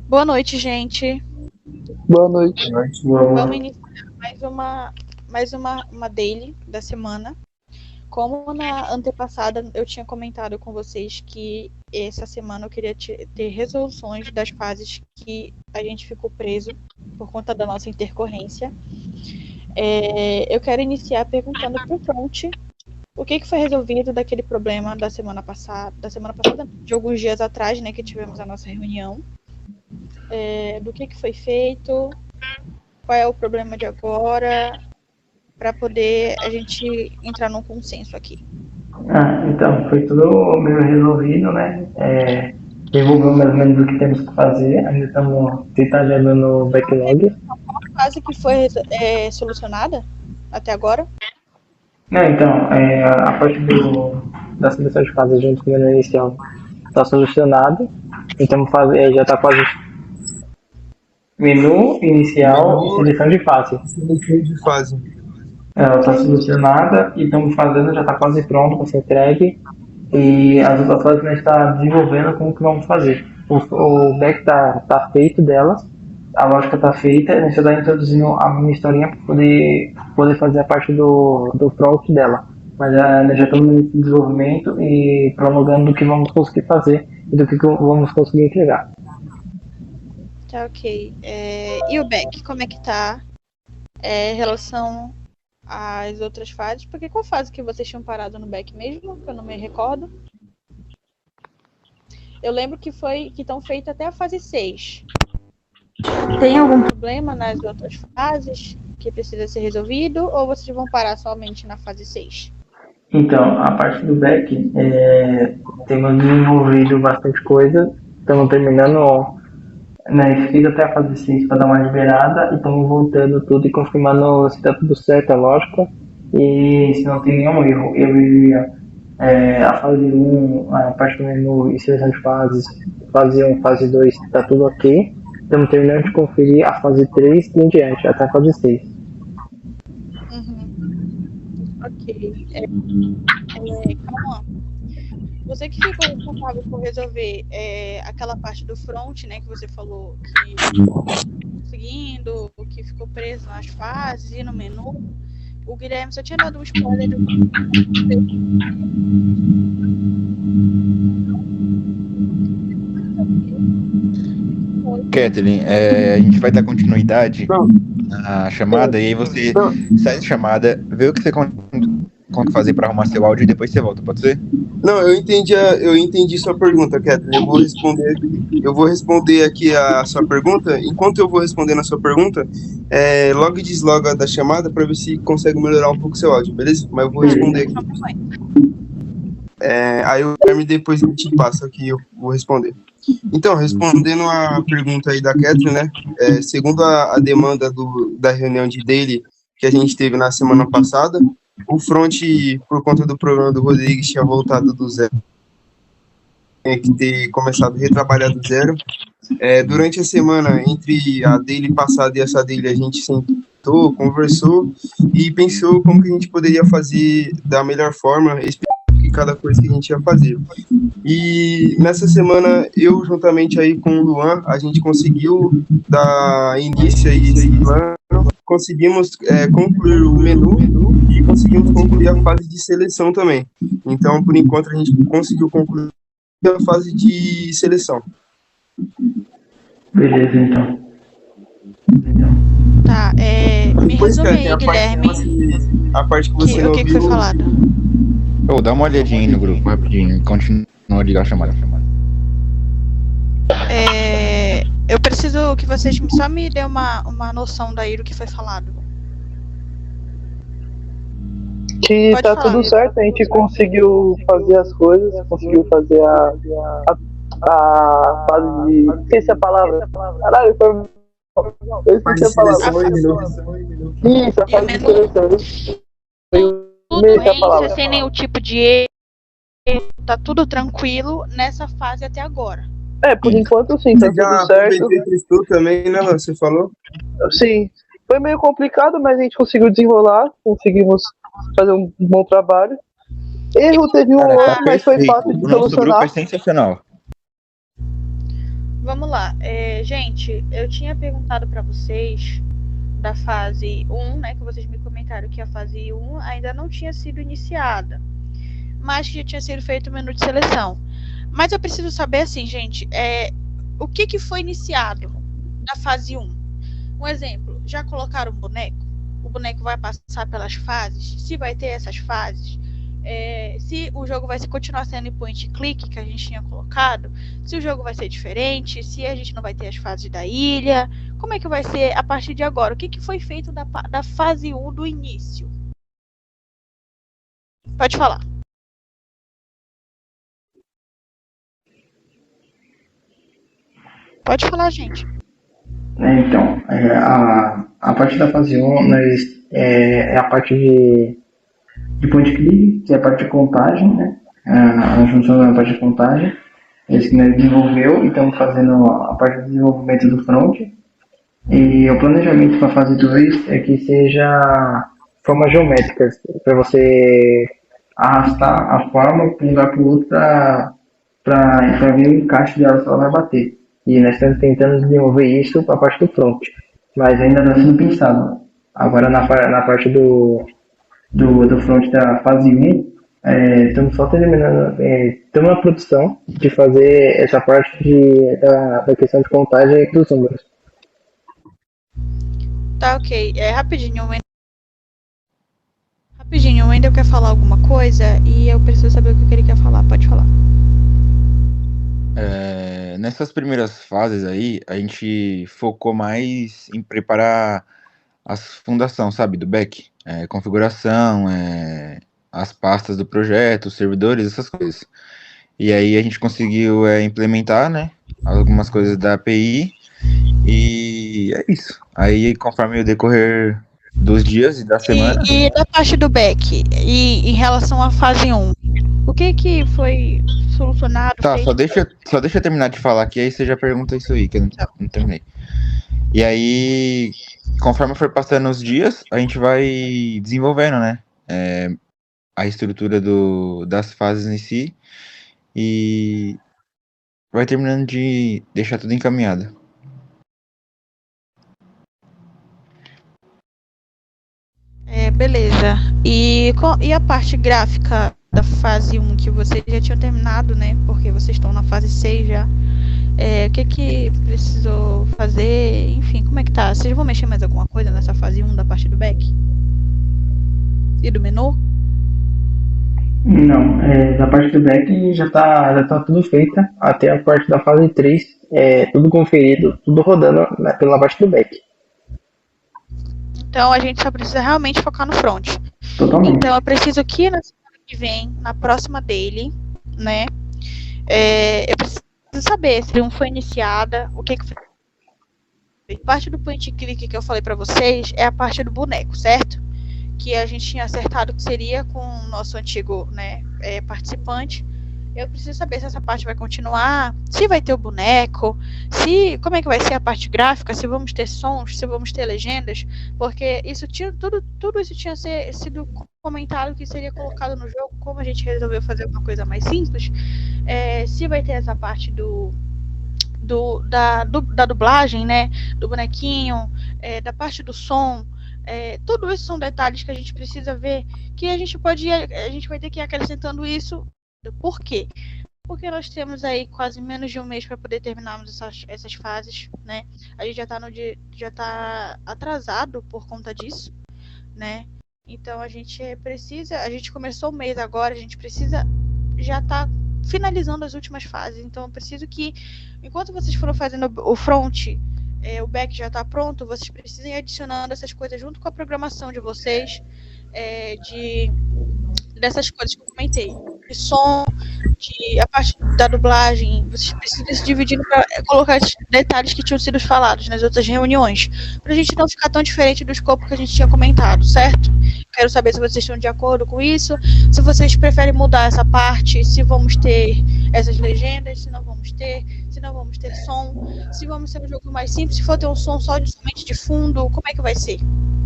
Boa noite, gente. Boa noite. Vamos iniciar mais uma daily da semana. Como na antepassada eu tinha comentado com vocês que essa semana eu queria ter resoluções das fases que a gente ficou preso por conta da nossa intercorrência. Eu quero iniciar perguntando pro Front o que foi resolvido daquele problema da semana passada, de alguns dias atrás, né, que tivemos a nossa reunião. Do que foi feito, qual é o problema de agora, para poder a gente entrar num consenso aqui. Então, foi tudo meio resolvido, né? Divulgamos mais ou menos o que temos que fazer. Ainda estamos detalhando no backlog. Qual fase que foi solucionada até agora? A parte da seleção de fases junto com o menu inicial está solucionada. Então, já está quase menu inicial e seleção de fase. Ela está solucionada e estamos fazendo, já está quase pronto para ser entregue. E as outras fases nós está desenvolvendo como que vamos fazer. O back está feito delas, a lógica está feita, a gente está introduzindo a minha historinha para poder fazer a parte do front dela. Mas nós já estamos nesse desenvolvimento e prolongando do que vamos conseguir fazer e do que vamos conseguir entregar. Tá, ok. E o back, como é que tá em relação às outras fases? Porque qual fase que vocês tinham parado no back mesmo? Que eu não me recordo. Eu lembro que estão feitas até a fase 6. Tem algum problema nas outras fases que precisa ser resolvido? Ou vocês vão parar somente na fase 6? Então, a parte do back, temos desenvolvido bastante coisa. Estamos terminando, né, fiz até a fase 6 para dar uma liberada e estamos voltando tudo e confirmando se está tudo certo, é lógico. E se não tem nenhum erro, eu iria a fase 1, a parte do menu e seleção de fases, fase 1, fase 2, está tudo ok. Estamos terminando de conferir a fase 3 e em diante, até a fase 6. Ok. Calma. Você que ficou responsável por resolver aquela parte do front, né, que você falou que conseguindo, que ficou preso nas fases e no menu, o Guilherme só tinha dado um spoiler do Kathleen, a gente vai dar continuidade na chamada e aí você sai da chamada, vê o que você consegue fazer para arrumar seu áudio e depois você volta, pode ser? Não, eu entendi sua pergunta, Kathleen. Eu vou responder aqui a sua pergunta. Enquanto eu vou respondendo a sua pergunta, logo e desloga da chamada para ver se consegue melhorar um pouco seu áudio, beleza? Mas eu vou responder aqui. Aí o Guilherme depois te passa que eu vou responder. Então, respondendo a pergunta aí da Kathleen, né? Segundo a demanda da reunião de daily que a gente teve na semana passada, o front, por conta do problema do Rodrigues, tinha voltado do zero. Tinha que ter começado a retrabalhar do zero. Durante a semana, entre a daily passada e essa daily, a gente sentou, conversou e pensou como que a gente poderia fazer da melhor forma, cada coisa que a gente ia fazer. E nessa semana, eu juntamente aí com o Luan, a gente conseguiu dar início a esse plano, conseguimos concluir o menu e conseguimos concluir a fase de seleção também. Então, por enquanto, a gente conseguiu concluir a fase de seleção. Beleza, então. Tá, me resume aí, Guilherme, a parte que você o que foi falado. Dá uma olhadinha aí no grupo, rapidinho, continua a ligar a chamada. Eu preciso que vocês só me dêem uma noção daí do que foi falado. Que pode tá falar, tudo certo, a gente conseguiu fazer as coisas, conseguiu fazer a fase de... Esqueci a palavra. Caralho, eu esqueci a palavra. Isso, a fase de seleção. Tudo sem nenhum tipo de erro, tá tudo tranquilo nessa fase até agora. Por enquanto sim, tá tudo certo. Você também, né, você falou? Sim, foi meio complicado, mas a gente conseguiu desenrolar, conseguimos fazer um bom trabalho. Erro teve um outro, mas foi fácil de solucionar. O nosso grupo é sensacional. Vamos lá. Gente, eu tinha perguntado para vocês da fase 1, né? Que vocês me comentaram que a fase 1 ainda não tinha sido iniciada, mas que já tinha sido feito o menu de seleção. Mas eu preciso saber, assim, gente, o que foi iniciado na fase 1? Um exemplo, já colocaram um boneco? O boneco vai passar pelas fases? Se vai ter essas fases? Se o jogo vai continuar sendo em point click que a gente tinha colocado, se o jogo vai ser diferente, se a gente não vai ter as fases da ilha, como é que vai ser a partir de agora? O que foi feito da fase 1 do início? Pode falar. Pode falar, gente. Então, a parte da fase 1 é a parte de point click, que é a parte de contagem, né? A junção da parte de contagem. Esse que nós desenvolveu e estamos fazendo a parte de desenvolvimento do front. E o planejamento para a fase 2 é que seja formas geométricas, para você arrastar a forma de um lugar para o outro para ver o encaixe dela se ela vai bater. E nós estamos tentando desenvolver isso para a parte do front, mas ainda está sendo pensado. Agora na parte do front da fase 1, estamos só terminando, estamos na produção de fazer essa parte da questão de contagem dos números. Tá, ok. Rapidinho, o Wendel quer falar alguma coisa e eu preciso saber o que ele quer falar. Pode falar. Nessas primeiras fases aí, a gente focou mais em preparar as fundações, sabe, do back. Configuração, as pastas do projeto, os servidores, essas coisas. E aí a gente conseguiu implementar, né, algumas coisas da API e é isso. Aí conforme o decorrer dos dias e da semana... E da parte do back, e em relação à fase 1, o que foi solucionado? Tá, só deixa eu terminar de falar aqui, aí você já pergunta isso aí, que eu não terminei. E aí, conforme for passando os dias, a gente vai desenvolvendo, né, a estrutura das fases em si e vai terminando de deixar tudo encaminhado. Beleza. E a parte gráfica da fase 1 que vocês já tinham terminado, né? Porque vocês estão na fase 6 já. O que precisou fazer? Enfim, como é que tá? Vocês vão mexer mais alguma coisa nessa fase 1 da parte do back? E do menu? Não, da parte do back já tá tudo feita, até a parte da fase 3, tudo conferido, tudo rodando pela parte do back. Então a gente só precisa realmente focar no front. Totalmente. Então eu preciso que na semana que vem, na próxima daily, né? Eu preciso saber se não foi iniciada, o que foi. A parte do point click que eu falei para vocês é a parte do boneco, certo? Que a gente tinha acertado que seria com o nosso antigo, né, participante. Eu preciso saber se essa parte vai continuar, se vai ter o boneco, como é que vai ser a parte gráfica, se vamos ter sons, se vamos ter legendas, porque isso tudo isso tinha sido comentado que seria colocado no jogo, como a gente resolveu fazer uma coisa mais simples, se vai ter essa parte da dublagem, né, do bonequinho, da parte do som, tudo isso são detalhes que a gente precisa ver, que a gente vai ter que ir acrescentando isso. Por quê? Porque nós temos aí quase menos de um mês para poder terminarmos essas fases, né? A gente já tá atrasado por conta disso, né? Então a gente começou o mês agora, a gente precisa já tá finalizando as últimas fases. Então eu preciso que, enquanto vocês foram fazendo o front, o back já está pronto, vocês precisam ir adicionando essas coisas junto com a programação de vocês, dessas coisas que eu comentei, de som, a parte da dublagem. Vocês precisam se dividir para colocar esses detalhes que tinham sido falados nas outras reuniões, para a gente não ficar tão diferente do escopo que a gente tinha comentado, certo? Quero saber se vocês estão de acordo com isso, se vocês preferem mudar essa parte, se vamos ter essas legendas, se não vamos ter som, se vamos ser um jogo mais simples, se for ter um som somente de fundo, como é que vai ser?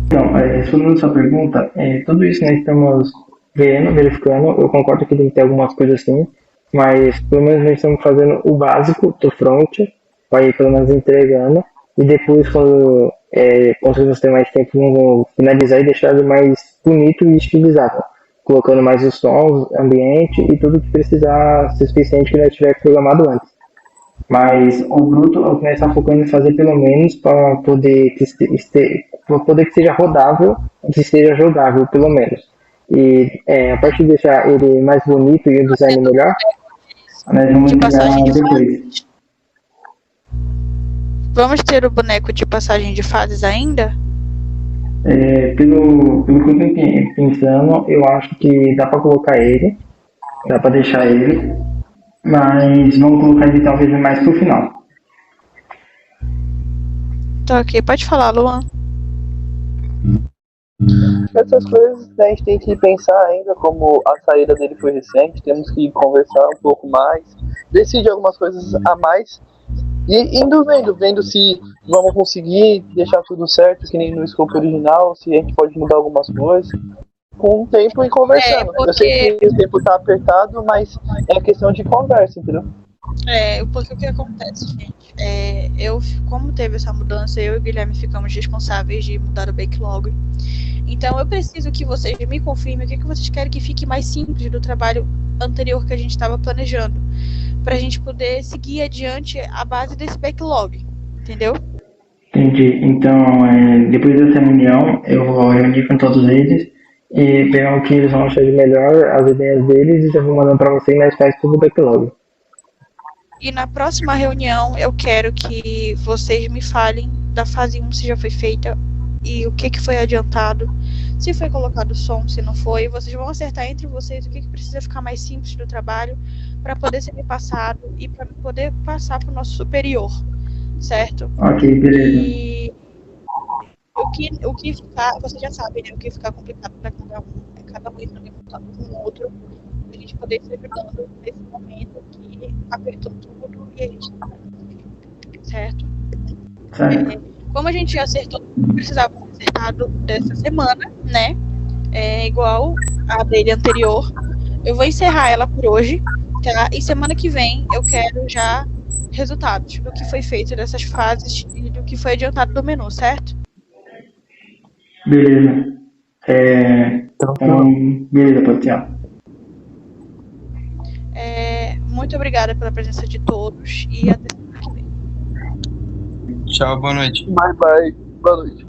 Então, respondendo a sua pergunta, tudo isso nós estamos verificando, eu concordo que tem que ter algumas coisas assim, mas pelo menos nós estamos fazendo o básico do front, vai pelo menos entregando, e depois quando conseguimos ter mais tempo, vamos finalizar e deixar ele mais bonito e estilizado, colocando mais os sons, ambiente e tudo que precisar ser suficiente que nós tiver programado antes. Mas o bruto eu começo a focar em fazer pelo menos para poder que seja rodável e que seja jogável pelo menos. E a partir de deixar ele mais bonito e o design melhor, nós vamos passagem enviar de depois. fases. Vamos ter o boneco de passagem de fases ainda? Pelo que eu estou pensando, eu acho que dá para colocar ele, dá para deixar ele, mas vamos colocar ele talvez mais pro final. Tá ok, pode falar, Luan. Essas coisas a gente tem que pensar ainda, como a saída dele foi recente, temos que conversar um pouco mais, decidir algumas coisas a mais e indo vendo se vamos conseguir deixar tudo certo, que nem no escopo original, se a gente pode mudar algumas coisas com o tempo e conversando. Porque... Eu sei que o tempo tá apertado, mas é questão de conversa, entendeu? Porque o que acontece, gente? Como teve essa mudança, eu e o Guilherme ficamos responsáveis de mudar o backlog. Então eu preciso que vocês me confirmem o que vocês querem que fique mais simples do trabalho anterior que a gente estava planejando, para a gente poder seguir adiante a base desse backlog, entendeu? Entendi. Então, depois dessa reunião, eu vou reunir com todos eles e pegar o que eles vão achar de melhor, as ideias deles, e eu vou mandando para vocês e nós faz tudo o backlog. E na próxima reunião, eu quero que vocês me falem da fase 1, se já foi feita, e o que foi adiantado, se foi colocado som, se não foi. Vocês vão acertar entre vocês o que precisa ficar mais simples do trabalho para poder ser passado e para poder passar para o nosso superior, certo? Ok, beleza. E o que ficar, você já sabe, né? O que ficar complicado para cada um entrando em contato com o outro, a gente poder se ajudando nesse momento que apertou tudo e a gente tá, certo? Como a gente já acertou, precisava ser acertado dessa semana, né? Igual a dele anterior. Eu vou encerrar ela por hoje, tá? E semana que vem eu quero já resultados do que foi feito dessas fases e do que foi adiantado do menu, certo? Beleza. Beleza, pode ser. Muito obrigada pela presença de todos e até semana que vem. Tchau, boa noite. Bye, boa noite.